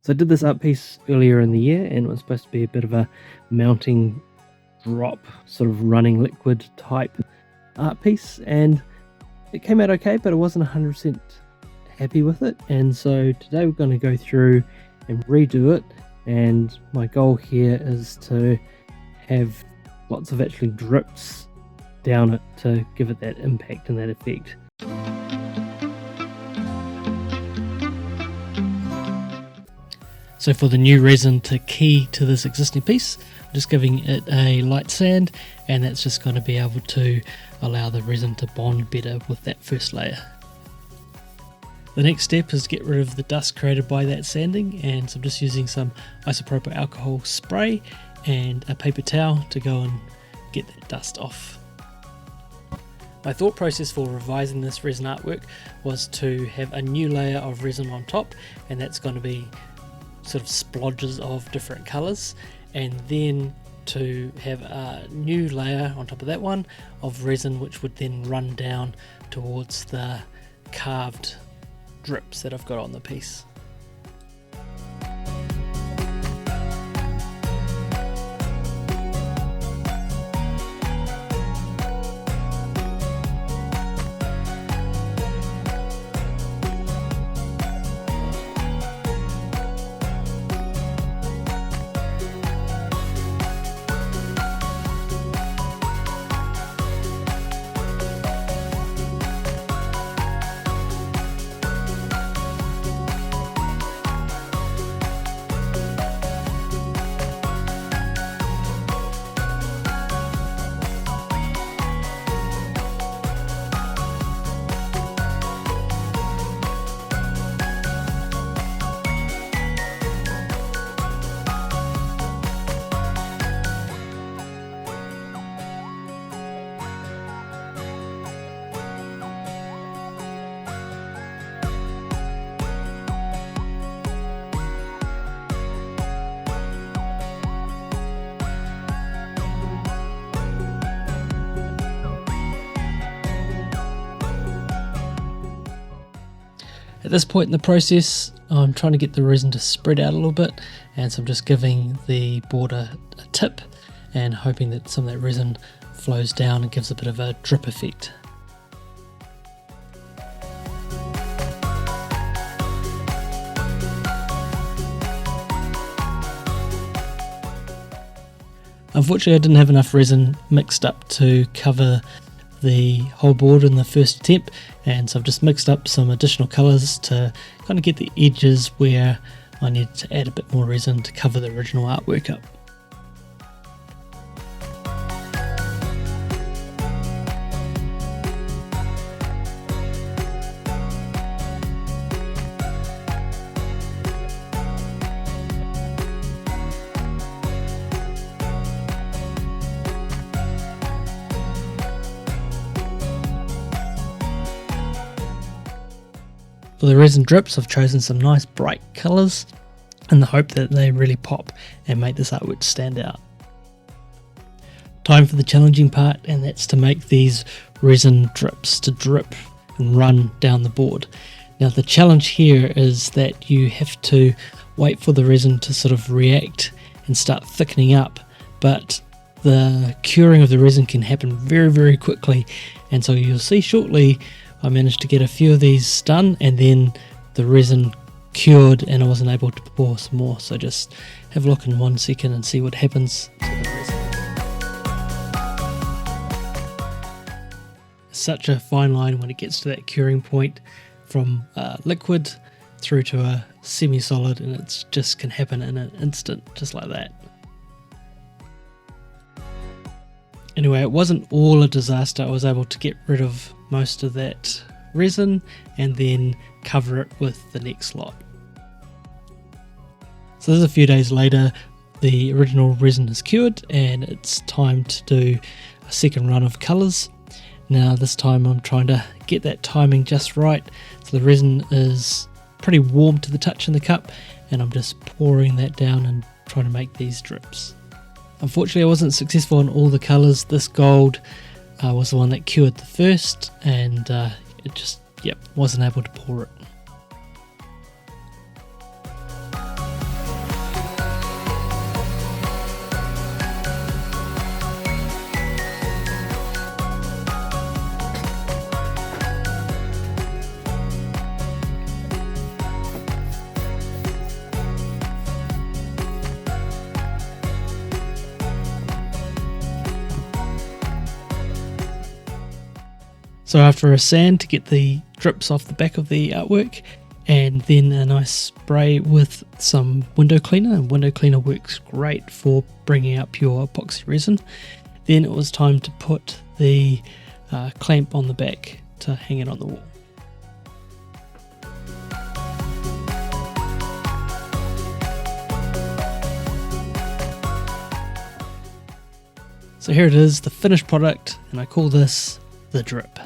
So I did this art piece earlier in the year, and it was supposed to be a bit of a mounting drop, sort of running liquid type art piece, and it came out okay, but I wasn't 100% happy with it. And so today we're going to go through and redo it, and my goal here is to have lots of actually drips down it to give it that impact and that effect. So for the new resin to key to this existing piece, I'm just giving it a light sand, and that's just going to be able to allow the resin to bond better with that first layer. The next step is to get rid of the dust created by that sanding, and so I'm just using some isopropyl alcohol spray and a paper towel to go and get that dust off. My thought process for revising this resin artwork was to have a new layer of resin on top, and that's going to be sort of splodges of different colours, and then to have a new layer on top of that one of resin, which would then run down towards the carved drips that I've got on the piece. At this point in the process, I'm trying to get the resin to spread out a little bit, and so I'm just giving the board a tip and hoping that some of that resin flows down and gives a bit of a drip effect. Unfortunately, I didn't have enough resin mixed up to cover the whole board in the first attempt, and so I've just mixed up some additional colours to kind of get the edges where I need to add a bit more resin to cover the original artwork up. For the resin drips, I've chosen some nice bright colours in the hope that they really pop and make this artwork stand out. Time for the challenging part, and that's to make these resin drips to drip and run down the board. Now the challenge here is that you have to wait for the resin to sort of react and start thickening up, but the curing of the resin can happen very, very quickly, and so you'll see shortly I managed to get a few of these done, and then the resin cured and I wasn't able to pour some more. So just have a look in 1 second and see what happens to the resin. It's such a fine line when it gets to that curing point from liquid through to a semi-solid, and it just can happen in an instant, just like that. Anyway, it wasn't all a disaster. I was able to get rid of most of that resin and then cover it with the next lot. So this is a few days later. The original resin is cured, and it's time to do a second run of colours. Now this time I'm trying to get that timing just right, so the resin is pretty warm to the touch in the cup, and I'm just pouring that down and trying to make these drips. Unfortunately, I wasn't successful in all the colours. This gold was the one that cured the first, and it just wasn't able to pour it. So after a sand to get the drips off the back of the artwork, and then a nice spray with some window cleaner, and window cleaner works great for bringing up your epoxy resin, then it was time to put the clamp on the back to hang it on the wall. So here it is, the finished product, and I call this the drip.